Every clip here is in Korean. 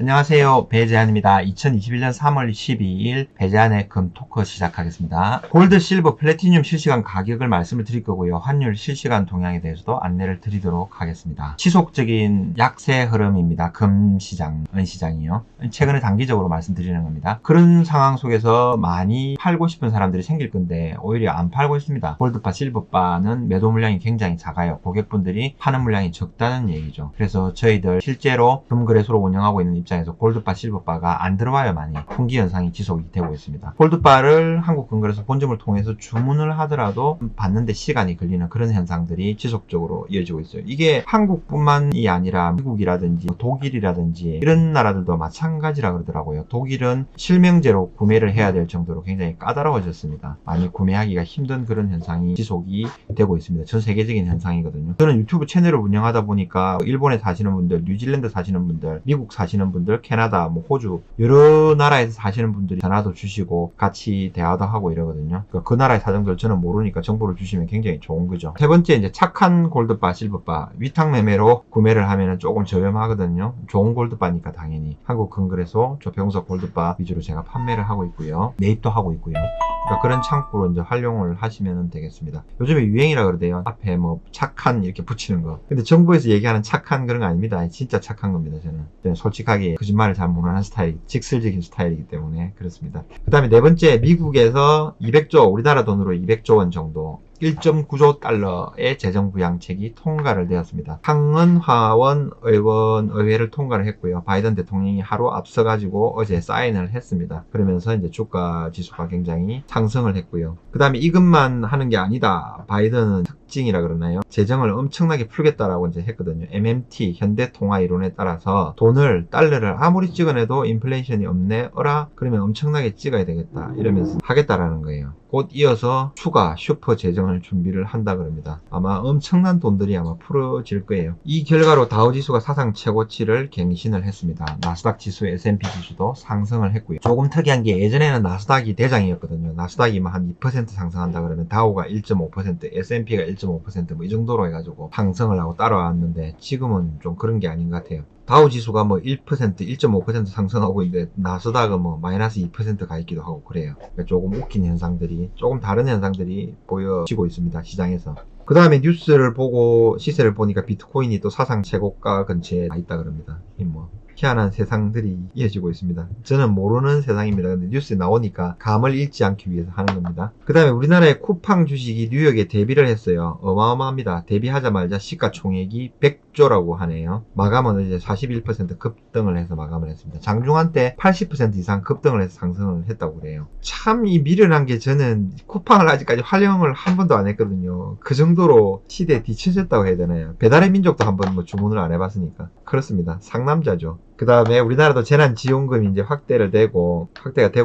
안녕하세요. 배재한입니다. 2021년 3월 12일 배재한의 금토크 시작하겠습니다. 골드, 실버, 플래티늄 실시간 가격을 말씀을 드릴 거고요. 환율 실시간 동향에 대해서도 안내를 드리도록 하겠습니다. 지속적인 약세 흐름입니다. 금시장, 은시장이요. 최근에 단기적으로 말씀드리는 겁니다. 그런 상황 속에서 많이 팔고 싶은 사람들이 생길 건데 오히려 안 팔고 있습니다. 골드바, 실버바는 매도 물량이 굉장히 작아요. 고객분들이 파는 물량이 적다는 얘기죠. 그래서 저희들 실제로 금거래소로 운영하고 있는 입장에서 골드바, 실버바가 안 들어와요. 많이 풍기 현상이 지속이 되고 있습니다. 골드바를 한국금거래소 본점을 통해서 주문을 하더라도 받는데 시간이 걸리는 그런 현상들이 지속적으로 이어지고 있어요. 이게 한국뿐만이 아니라 미국이라든지 독일이라든지 이런 나라들도 마찬가지라 그러더라고요. 독일은 실명제로 구매를 해야 될 정도로 굉장히 까다로워졌습니다. 많이 구매하기가 힘든 그런 현상이 지속이 되고 있습니다. 전 세계적인 현상이거든요. 저는 유튜브 채널을 운영하다 보니까 일본에 사시는 분들, 뉴질랜드 사시는 분들, 미국 사시는 분들, 캐나다, 호주 여러 나라에서 사시는 분들이 전화도 주시고 같이 대화도 하고 이러거든요. 그 나라의 사정들 저는 모르니까 정보를 주시면 굉장히 좋은 거죠. 세 번째, 이제 착한 골드바, 실버바 위탁 매매로 구매를 하면 조금 저렴하거든요. 좋은 골드바니까 당연히 한국금거래소 조평석 골드바 위주로 제가 판매를 하고 있고요. 매입도 하고 있고요. 그러니까 그런 창구로 이제 활용을 하시면 되겠습니다. 요즘에 유행이라 그러대요. 앞에 착한 이렇게 붙이는 거. 근데 정부에서 얘기하는 착한 그런 거 아닙니다. 진짜 착한 겁니다. 저는 솔직하게 거짓말을 잘 못하는 스타일, 직설적인 스타일이기 때문에 그렇습니다. 그 다음에 네 번째, 미국에서 200조, 우리나라 돈으로 200조 원 정도 1.9조 달러의 재정부양책이 통과를 되었습니다. 황은하원 의회를 통과를 했고요. 바이든 대통령이 하루 앞서가지고 어제 사인을 했습니다. 그러면서 이제 주가 지수가 굉장히 상승을 했고요. 그 다음에 이것만 하는 게 아니다. 바이든은 특징이라 그러나요? 재정을 엄청나게 풀겠다라고 이제 했거든요. MMT, 현대통화이론에 따라서 달러를 아무리 찍어내도 인플레이션이 없네, 그러면 엄청나게 찍어야 되겠다. 이러면서 하겠다라는 거예요. 곧 이어서 추가 슈퍼 재정을 준비를 한다 그럽니다. 아마 엄청난 돈들이 아마 풀어질 거예요. 이 결과로 다우지수가 사상 최고치를 갱신을 했습니다. 나스닥 지수, S&P 지수도 상승을 했고요. 조금 특이한 게 예전에는 나스닥이 대장이었거든요. 나스닥이 한 2% 상승한다 그러면 다우가 1.5%, S&P가 1.5% 이 정도로 해가지고 상승을 하고 따라왔는데 지금은 좀 그런 게 아닌 것 같아요. 다우 지수가 1%, 1.5% 상승하고 있는데 나스닥은 마이너스 2% 가 있기도 하고 그래요. 그러니까 조금 웃긴 현상들이, 조금 다른 현상들이 보여지고 있습니다. 시장에서. 그 다음에 뉴스를 보고 시세를 보니까 비트코인이 또 사상 최고가 근처에 있다 그럽니다. 희한한 세상들이 이어지고 있습니다. 저는 모르는 세상입니다. 근데 뉴스에 나오니까 감을 잃지 않기 위해서 하는 겁니다. 그 다음에 우리나라의 쿠팡 주식이 뉴욕에 데뷔를 했어요. 어마어마합니다. 데뷔하자마자 시가총액이 100조라고 하네요. 마감은 이제 41% 급등을 해서 마감을 했습니다. 장중한 때 80% 이상 급등을 해서 상승을 했다고 그래요. 참 이 미련한 게, 저는 쿠팡을 아직까지 활용을 한 번도 안 했거든요. 그 정도로 시대에 뒤처졌다고 해야 되나요? 배달의 민족도 한번 주문을 안 해봤으니까. 그렇습니다. 상남자죠. 그 다음에 우리나라도 재난지원금이 이제 확대가 되고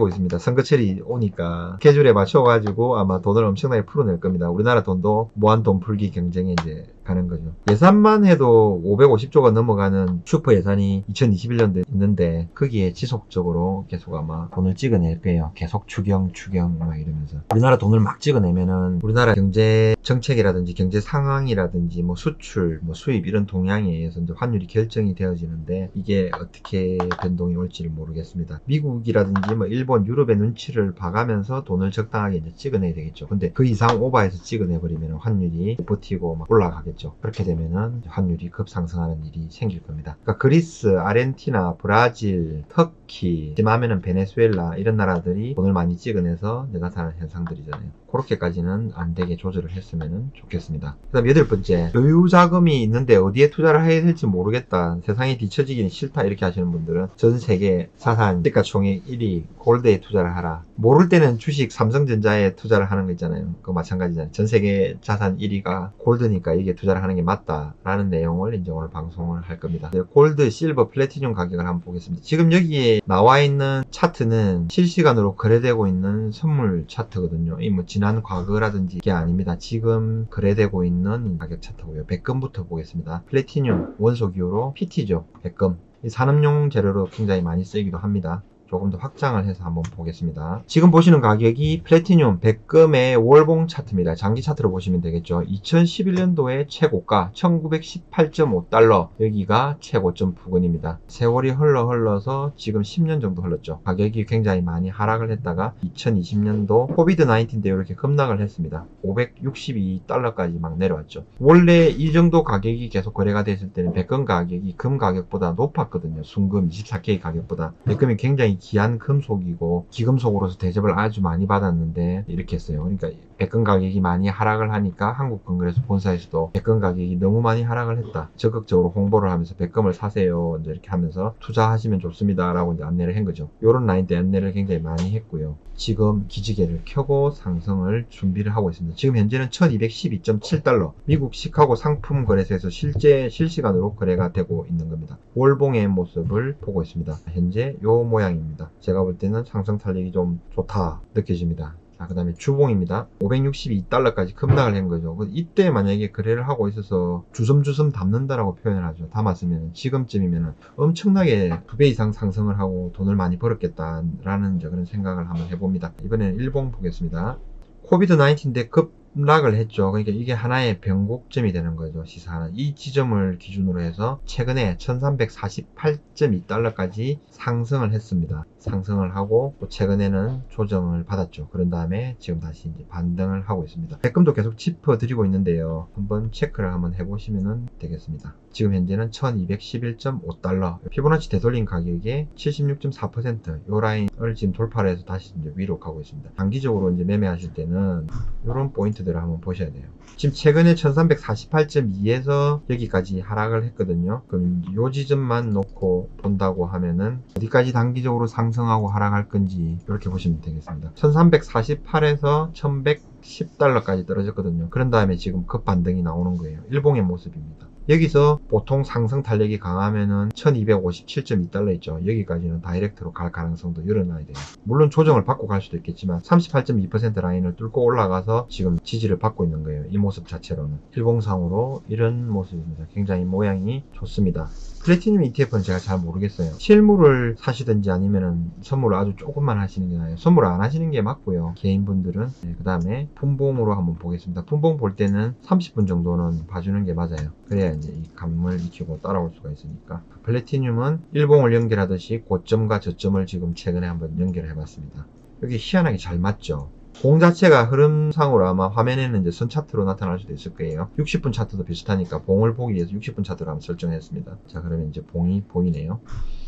있습니다. 선거철이 오니까 스케줄에 맞춰가지고 아마 돈을 엄청나게 풀어낼 겁니다. 우리나라 돈도 무한돈 풀기 경쟁에 이제 가는 거죠. 예산만 해도 550조가 넘어가는 슈퍼 예산이 2021년도에 있는데 거기에 지속적으로 계속 아마 돈을 찍어낼 거예요. 계속 추경 이러면서 우리나라 돈을 막 찍어내면은 우리나라 경제 정책이라든지 경제 상황이라든지 수출, 수입 이런 동향에 의해서 이제 환율이 결정이 되어지는데 이게 어떻게 변동이 올지를 모르겠습니다. 미국이라든지 일본, 유럽의 눈치를 봐가면서 돈을 적당하게 이제 찍어내야 되겠죠. 근데 그 이상 오버해서 찍어내버리면 환율이 버티고 올라가겠죠. 그렇게 되면은 환율이 급상승하는 일이 생길 겁니다. 그러니까 그리스, 아르헨티나, 브라질, 터키, 심하면은 베네수엘라 이런 나라들이 돈을 많이 찍어내서 나타나는 현상들이잖아요. 그렇게까지는 안 되게 조절을 했으면 좋겠습니다. 그 다음 8번째, 여유 자금이 있는데 어디에 투자를 해야 될지 모르겠다, 세상이 뒤처지기는 싫다 이렇게 하시는 분들은 전 세계 자산 시가총액 1위 골드에 투자를 하라. 모를 때는 주식 삼성전자에 투자를 하는 거 있잖아요. 그거 마찬가지잖아요. 전 세계 자산 1위가 골드니까 이게 투자를 하는 게 맞다라는 내용을 이제 오늘 방송을 할 겁니다. 골드, 실버, 플래티늄 가격을 한번 보겠습니다. 지금 여기에 나와 있는 차트는 실시간으로 거래되고 있는 선물 차트거든요. 이 지난 과거라든지 이게 아닙니다. 지금 거래되고 있는 가격 차트고요. 백금부터 보겠습니다. 플래티늄 원소 기호로 PT죠. 백금. 이 산업용 재료로 굉장히 많이 쓰이기도 합니다. 조금 더 확장을 해서 한번 보겠습니다. 지금 보시는 가격이 플래티늄, 백금의 월봉 차트입니다. 장기 차트로 보시면 되겠죠. 2011년도에 최고가 1918.5달러, 여기가 최고점 부근입니다. 세월이 흘러서 지금 10년 정도 흘렀죠. 가격이 굉장히 많이 하락을 했다가 2020년도 코비드-19 때 이렇게 급락을 했습니다. 562달러까지 막 내려왔죠. 원래 이 정도 가격이 계속 거래가 됐을 때는 백금 가격이 금 가격보다 높았거든요. 순금 24K 가격보다. 백금이 굉장히 귀한 금속이고 기금속으로서 대접을 아주 많이 받았는데 이렇게 했어요. 그러니까 백금 가격이 많이 하락을 하니까 한국건설에서 본사에서도 백금 가격이 너무 많이 하락을 했다. 적극적으로 홍보를 하면서 백금을 사세요. 이제 이렇게 하면서 투자하시면 좋습니다. 라고 이제 안내를 한 거죠. 요런 라인 때 안내를 굉장히 많이 했고요. 지금 기지개를 켜고 상승을 준비를 하고 있습니다. 지금 현재는 1212.7달러. 미국 시카고 상품 거래소에서 실시간으로 거래가 되고 있는 겁니다. 월봉의 모습을 보고 있습니다. 현재 요 모양입니다. 제가 볼 때는 상승 탄력이 좀 좋다 느껴집니다. 그 다음에 주봉입니다. 562달러까지 급락을 한 거죠. 이때 만약에 거래를 하고 있어서 주섬주섬 담는다라고 표현을 하죠. 담았으면 지금쯤이면 엄청나게 2배 이상 상승을 하고 돈을 많이 벌었겠다라는 그런 생각을 한번 해봅니다. 이번에는 일봉 보겠습니다. 코비드-19 때 급락을 했죠. 그러니까 이게 하나의 변곡점이 되는 거죠. 시사하는 이 지점을 기준으로 해서 최근에 1348.2달러까지 상승을 했습니다. 상승을 하고 또 최근에는 조정을 받았죠. 그런 다음에 지금 다시 이제 반등을 하고 있습니다. 백금도 계속 짚어드리고 있는데요. 한번 체크를 한번 해보시면 되겠습니다. 지금 현재는 1211.5달러. 피보나치 되돌림 가격의 76.4% 요 라인을 지금 돌파를 해서 다시 이제 위로 가고 있습니다. 단기적으로 이제 매매하실 때는 이런 포인트들을 한번 보셔야 돼요. 지금 최근에 1348.2에서 여기까지 하락을 했거든요. 그럼 요 지점만 놓고 본다고 하면은 어디까지 단기적으로 상승하고 하락할 건지 이렇게 보시면 되겠습니다. 1348에서 1110달러까지 떨어졌거든요. 그런 다음에 지금 급반등이 나오는 거예요. 일봉의 모습입니다. 여기서 보통 상승 탄력이 강하면은 1257.2달러 있죠. 여기까지는 다이렉트로 갈 가능성도 열어놔야 돼요. 물론 조정을 받고 갈 수도 있겠지만 38.2% 라인을 뚫고 올라가서 지금 지지를 받고 있는 거예요. 이 모습 자체로는. 일봉상으로 이런 모습입니다. 굉장히 모양이 좋습니다. 플래티늄 ETF는 제가 잘 모르겠어요. 실물을 사시든지 아니면은 선물을 아주 조금만 하시는 게 나아요. 선물을 안 하시는 게 맞고요. 개인분들은. 네, 그 다음에 분봉으로 한번 보겠습니다. 분봉 볼 때는 30분 정도는 봐주는 게 맞아요. 그래야 이제 이 감을 익히고 따라올 수가 있으니까. 플래티늄은 일봉을 연결하듯이 고점과 저점을 지금 최근에 한번 연결해 봤습니다. 여기 희한하게 잘 맞죠? 공 자체가 흐름상으로 아마 화면에는 이제 선 차트로 나타날 수도 있을 거예요. 60분 차트도 비슷하니까 봉을 보기 위해서 60분 차트로 한번 설정했습니다. 자, 그러면 이제 봉이 보이네요.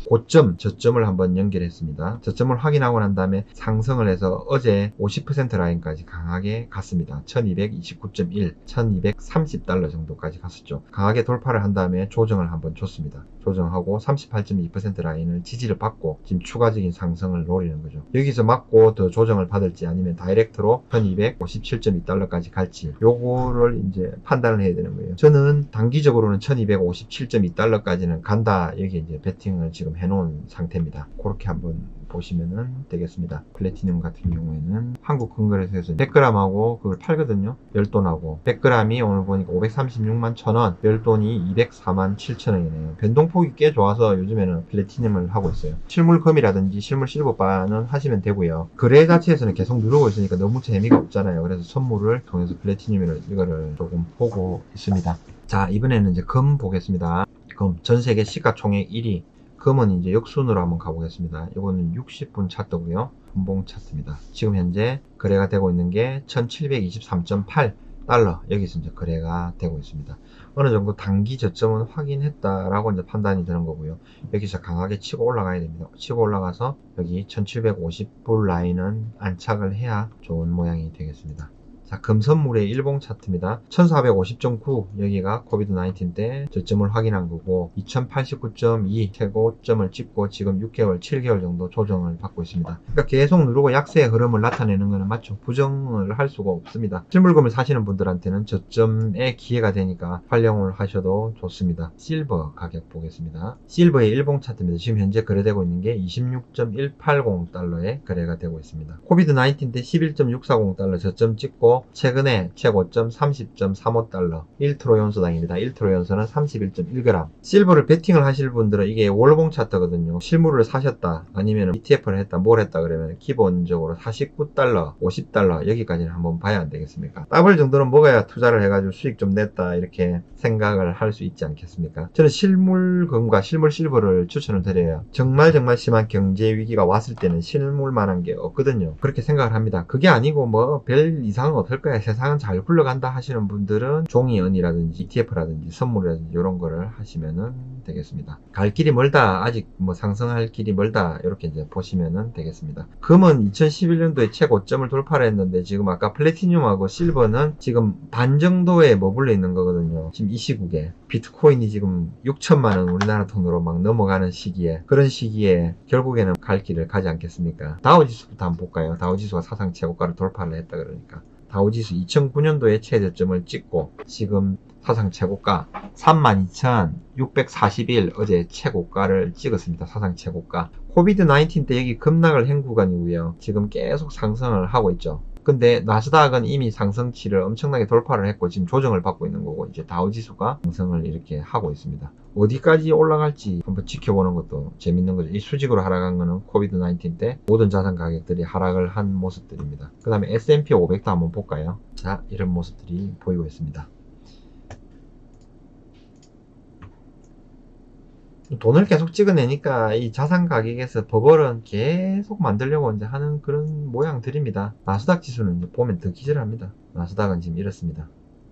고점, 저점을 한번 연결했습니다. 저점을 확인하고 난 다음에 상승을 해서 어제 50% 라인까지 강하게 갔습니다. 1229.1, 1230달러 정도까지 갔었죠. 강하게 돌파를 한 다음에 조정을 한번 줬습니다. 조정하고 38.2% 라인을 지지를 받고 지금 추가적인 상승을 노리는 거죠. 여기서 맞고 더 조정을 받을지 아니면 다이렉트로 1257.2달러까지 갈지 요거를 이제 판단을 해야 되는 거예요. 저는 단기적으로는 1257.2달러까지는 간다. 여기 이제 베팅을 지금 해놓은 상태입니다. 그렇게 한번 보시면 되겠습니다. 플래티늄 같은 경우에는 한국건설에서 100g하고 그걸 팔거든요. 열돈하고 100g이 오늘 보니까 536만 1000원, 열돈이 204만 7천원이네요. 변동폭이 꽤 좋아서 요즘에는 플래티늄을 하고 있어요. 실물금이라든지 실물 실버바는 하시면 되고요. 거래 자체에서는 계속 누르고 있으니까 너무 재미가 없잖아요. 그래서 선물을 통해서 플래티늄을 이거를 조금 보고 있습니다. 자, 이번에는 이제 금 보겠습니다. 금 전세계 시가총액 1위. 금은 이제 역순으로 한번 가보겠습니다. 이거는 60분 차트고요. 분봉 차트입니다. 지금 현재 거래가 되고 있는 게 1723.8달러. 여기서 이제 거래가 되고 있습니다. 어느 정도 단기 저점은 확인했다라고 이제 판단이 되는 거고요. 여기서 강하게 치고 올라가야 됩니다. 치고 올라가서 여기 1750불 라인은 안착을 해야 좋은 모양이 되겠습니다. 자, 금선물의 일봉 차트입니다. 1450.9 여기가 코비드-19 때 저점을 확인한 거고 2089.2 최고점을 찍고 지금 6개월, 7개월 정도 조정을 받고 있습니다. 그러니까 계속 누르고 약세의 흐름을 나타내는 것은 맞죠. 부정을 할 수가 없습니다. 실물금을 사시는 분들한테는 저점의 기회가 되니까 활용을 하셔도 좋습니다. 실버 가격 보겠습니다. 실버의 일봉 차트입니다. 지금 현재 거래되고 있는 게 26.180달러에 거래가 되고 있습니다. 코비드-19 때 11.640달러 저점 찍고 그리고 최근에 최고점 30.35달러 1트로 연소당입니다. 1트로 연소는 31.1g. 실버를 베팅을 하실 분들은 이게 월봉 차트거든요. 실물을 사셨다 아니면 ETF를 했다 뭘 했다 그러면 기본적으로 49달러 50달러 여기까지는 한번 봐야 안 되겠습니까? 더블 정도는 먹어야 투자를 해가지고 수익 좀 냈다 이렇게 생각을 할 수 있지 않겠습니까? 저는 실물금과 실물 실버를 추천을 드려요. 정말 심한 경제 위기가 왔을 때는 실물만한 게 없거든요. 그렇게 생각을 합니다. 그게 아니고 뭐 별 이상은 없을 거야. 세상은 잘 굴러간다 하시는 분들은 종이은이라든지 ETF라든지 선물이라든지 이런 거를 하시면은 되겠습니다. 갈 길이 멀다. 아직 뭐 상승할 길이 멀다. 이렇게 이제 보시면은 되겠습니다. 금은 2011년도에 최고점을 돌파를 했는데 지금 아까 플래티늄하고 실버는 지금 반 정도에 머물러 있는 거거든요. 지금 이 시국에 비트코인이 지금 6천만 원 우리나라 돈으로 막 넘어가는 시기에 그런 시기에 결국에는 갈 길을 가지 않겠습니까? 다우지수부터 한번 볼까요? 다우지수가 사상 최고가를 돌파를 했다 그러니까 다우지수 2009년도에 최저점을 찍고 지금 사상 최고가 32,641 어제 최고가를 찍었습니다. 사상 최고가. 코비드-19 때 여기 급락을 한 구간이고요. 지금 계속 상승을 하고 있죠. 근데 나스닥은 이미 상승치를 엄청나게 돌파를 했고 지금 조정을 받고 있는 거고 이제 다우지수가 상승을 이렇게 하고 있습니다. 어디까지 올라갈지 한번 지켜보는 것도 재밌는 거죠. 이 수직으로 하락한 거는 코비드-19 때 모든 자산 가격들이 하락을 한 모습들입니다. 그 다음에 S&P 500도 한번 볼까요? 자, 이런 모습들이 보이고 있습니다. 돈을 계속 찍어내니까 이 자산 가격에서 버블은 계속 만들려고 이제 하는 그런 모양들입니다. 나스닥 지수는 이제 보면 더 기절합니다. 나스닥은 지금 이렇습니다.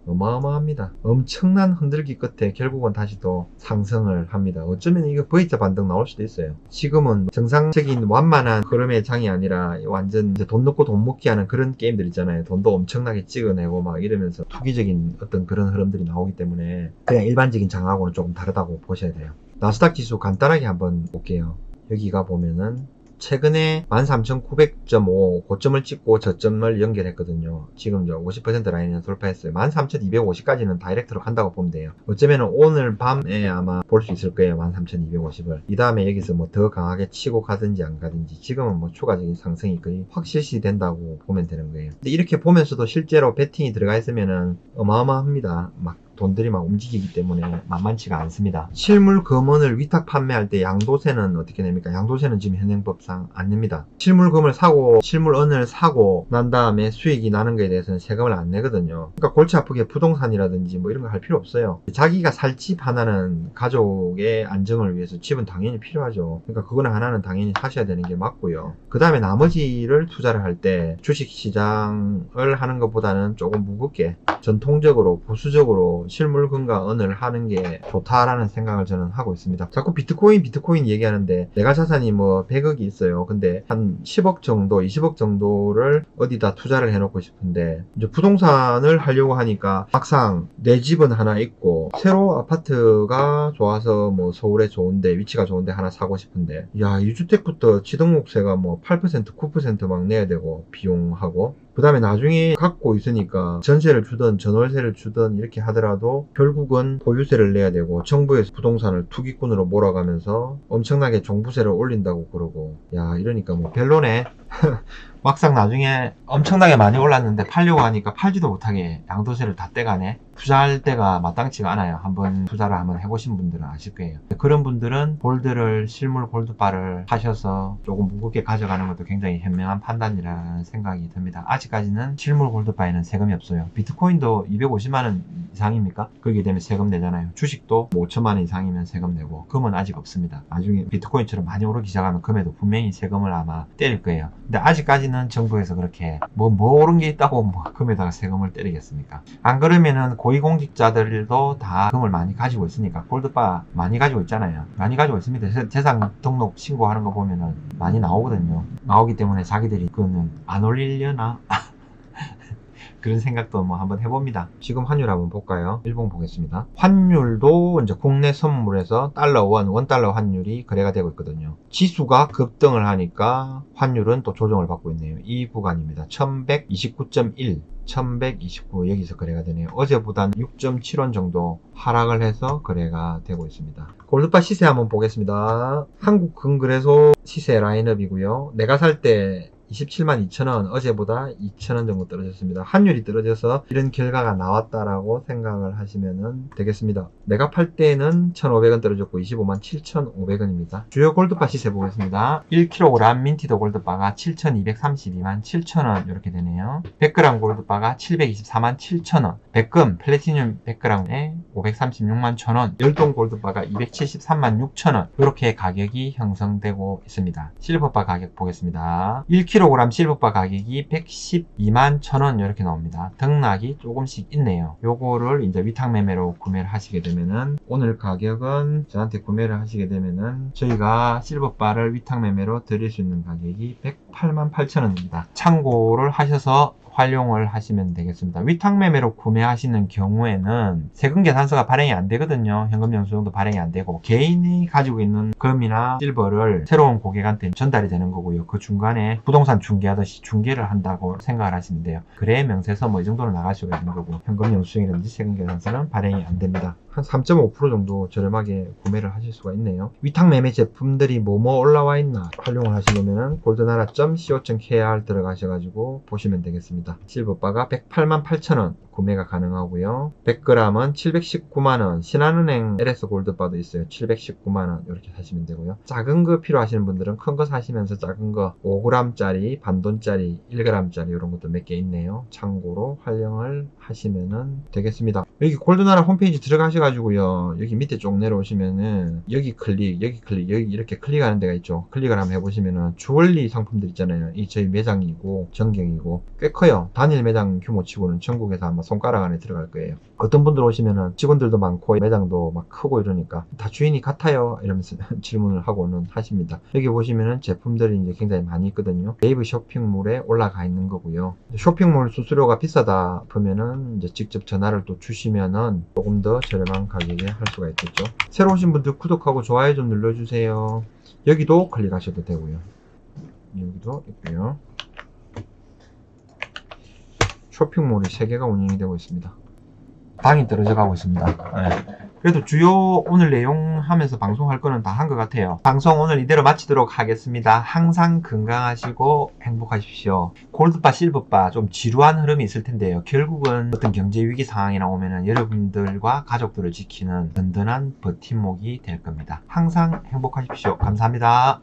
어마어마합니다. 엄청난 흔들기 끝에 결국은 다시 또 상승을 합니다. 어쩌면 이거 V자 반등 나올 수도 있어요. 지금은 정상적인 완만한 흐름의 장이 아니라 완전 이제 돈 넣고 돈 먹기 하는 그런 게임들 있잖아요. 돈도 엄청나게 찍어내고 막 이러면서 투기적인 어떤 그런 흐름들이 나오기 때문에 그냥 일반적인 장하고는 조금 다르다고 보셔야 돼요. 나스닥 지수 간단하게 한번 볼게요. 여기가 보면은 최근에 13,900.5 고점을 찍고 저점을 연결했거든요. 지금 50% 라인을 돌파했어요. 13,250까지는 다이렉트로 간다고 보면 돼요. 어쩌면 오늘 밤에 아마 볼 수 있을 거예요. 13,250을. 이 다음에 여기서 뭐 더 강하게 치고 가든지 안 가든지 지금은 뭐 추가적인 상승이 거의 확실시 된다고 보면 되는 거예요. 근데 이렇게 보면서도 실제로 베팅이 들어가 있으면은 어마어마합니다. 막 돈들이 막 움직이기 때문에 만만치가 않습니다. 실물 금원을 위탁 판매할 때 양도세는 어떻게 냅니까? 양도세는 지금 현행법상 안 냅니다. 실물금을 사고 실물은을 사고 난 다음에 수익이 나는 거에 대해서는 세금을 안 내거든요. 그러니까 골치 아프게 부동산이라든지 뭐 이런 거 할 필요 없어요. 자기가 살 집 하나는 가족의 안정을 위해서 집은 당연히 필요하죠. 그러니까 그거는 하나는 당연히 사셔야 되는 게 맞고요. 그 다음에 나머지를 투자를 할 때 주식시장을 하는 것보다는 조금 무겁게 전통적으로 보수적으로 실물금과 은을 하는 게 좋다라는 생각을 저는 하고 있습니다. 자꾸 비트코인 얘기하는데 내가 자산이 뭐 100억이 있어요. 근데 한 10억 정도 20억 정도를 어디다 투자를 해놓고 싶은데 이제 부동산을 하려고 하니까 막상 내 집은 하나 있고 새로 아파트가 좋아서 뭐 서울에 좋은데 위치가 좋은데 하나 사고 싶은데 야 2주택부터 취등록세가 뭐 8% 9% 막 내야 되고 비용하고 그 다음에 나중에 갖고 있으니까 전세를 주든 전월세를 주든 이렇게 하더라도 결국은 보유세를 내야 되고 정부에서 부동산을 투기꾼으로 몰아가면서 엄청나게 종부세를 올린다고 그러고 야 이러니까 뭐 별로네. 막상 나중에 엄청나게 많이 올랐는데 팔려고 하니까 팔지도 못하게 양도세를 다 떼가네. 투자할 때가 마땅치가 않아요. 한번 투자를 한번 해보신 분들은 아실 거예요. 그런 분들은 골드를 실물 골드바를 하셔서 조금 무겁게 가져가는 것도 굉장히 현명한 판단이라는 생각이 듭니다. 아직까지는 실물 골드바에는 세금이 없어요. 비트코인도 250만원 이상입니까? 그렇게 되면 세금 내잖아요. 주식도 5천만원 이상이면 세금 내고 금은 아직 없습니다. 나중에 비트코인처럼 많이 오르기 시작하면 금에도 분명히 세금을 아마 때릴 거예요. 근데 아직까지는 정부에서 그렇게 뭐 오른 게 있다고 뭐 금에다가 세금을 때리겠습니까? 안 그러면은 고위공직자들도 다 금을 많이 가지고 있으니까 골드바 많이 가지고 있잖아요. 많이 가지고 있습니다. 재산 등록 신고하는 거 보면은 많이 나오거든요. 나오기 때문에 자기들이 그거는 안 올리려나? 그런 생각도 뭐 한번 해봅니다. 지금 환율 한번 볼까요? 일봉 보겠습니다. 환율도 이제 국내 선물에서 달러 원 달러 환율이 거래가 되고 있거든요. 지수가 급등을 하니까 환율은 또 조정을 받고 있네요. 이 구간입니다. 1129.1 1129 여기서 거래가 되네요. 어제보다는 6.7원 정도 하락을 해서 거래가 되고 있습니다. 골드바 시세 한번 보겠습니다. 한국금거래소 시세 라인업이고요. 내가 살 때 27만 2천원, 어제보다 2천원 정도 떨어졌습니다. 환율이 떨어져서 이런 결과가 나왔다라고 생각을 하시면 되겠습니다. 내가 팔 때는 1,500원 떨어졌고 25만 7,500원입니다. 주요 골드바 시세 보겠습니다. 1kg 민티도 골드바가 7,232만 7천원 이렇게 되네요. 100g 골드바가 724만 7천원, 백금 플래티늄 100g에 536만 1천원, 열동 골드바가 273만 6천원 이렇게 가격이 형성되고 있습니다. 실버바 가격 보겠습니다. 1kg 실버바 가격이 112만 1천원 이렇게 나옵니다. 등락이 조금씩 있네요. 요거를 이제 위탁 매매로 구매를 하시게 되면은, 오늘 가격은 저한테 구매를 하시게 되면은 저희가 실버바를 위탁 매매로 드릴 수 있는 가격이 108만 8천원입니다. 참고를 하셔서 활용을 하시면 되겠습니다. 위탁 매매로 구매하시는 경우에는 세금 계산서가 발행이 안 되거든요. 현금 영수증도 발행이 안 되고, 개인이 가지고 있는 금이나 실버를 새로운 고객한테 전달이 되는 거고요. 그 중간에 부동산 중개하듯이 중개를 한다고 생각을 하시면 돼요. 거래 명세서 뭐 이 정도는 나갈 수가 있는 거고, 현금 영수증이라든지 세금 계산서는 발행이 안 됩니다. 한 3.5% 정도 저렴하게 구매를 하실 수가 있네요. 위탁 매매 제품들이 뭐뭐 올라와 있나 활용을 하시려면 골드나라.co.kr 들어가셔가지고 보시면 되겠습니다. 실버바가 108만 8천원 구매가 가능하고요. 100g은 719만원, 신한은행 LS 골드바도 있어요. 719만원 이렇게 사시면 되고요. 작은 거 필요하시는 분들은 큰 거 사시면서 작은 거 5g짜리, 반돈짜리, 1g짜리 이런 것도 몇 개 있네요. 참고로 활용을 하시면 되겠습니다. 여기 골드나라 홈페이지 들어가셔가지고요. 여기 밑에 쭉 내려오시면은 여기 클릭, 여기 클릭, 여기 이렇게 클릭하는 데가 있죠. 클릭을 한번 해보시면은 주얼리 상품들 있잖아요. 이 저희 매장이고 전경이고 꽤 커요. 단일 매장 규모치고는 전국에서 아마 손가락 안에 들어갈 거예요. 어떤 분들 오시면은 직원들도 많고 매장도 막 크고 이러니까 다 주인이 같아요 이러면서 질문을 하고는 하십니다. 여기 보시면은 제품들이 이제 굉장히 많이 있거든요. 네이버 쇼핑몰에 올라가 있는 거고요. 쇼핑몰 수수료가 비싸다 보면은 이제 직접 전화를 또 주시면은 조금 더 저렴한 가격에 할 수가 있겠죠. 새로 오신 분들 구독하고 좋아요 좀 눌러주세요. 여기도 클릭하셔도 되고요. 여기도 있고요. 쇼핑몰이 3개가 운영이 되고 있습니다. 당이 떨어져 가고 있습니다. 네. 그래도 주요 오늘 내용 하면서 방송할 거는 다 한 것 같아요. 방송 오늘 이대로 마치도록 하겠습니다. 항상 건강하시고 행복하십시오. 골드바, 실버바 좀 지루한 흐름이 있을 텐데요. 결국은 어떤 경제 위기 상황이나 오면은 여러분들과 가족들을 지키는 든든한 버팀목이 될 겁니다. 항상 행복하십시오. 감사합니다.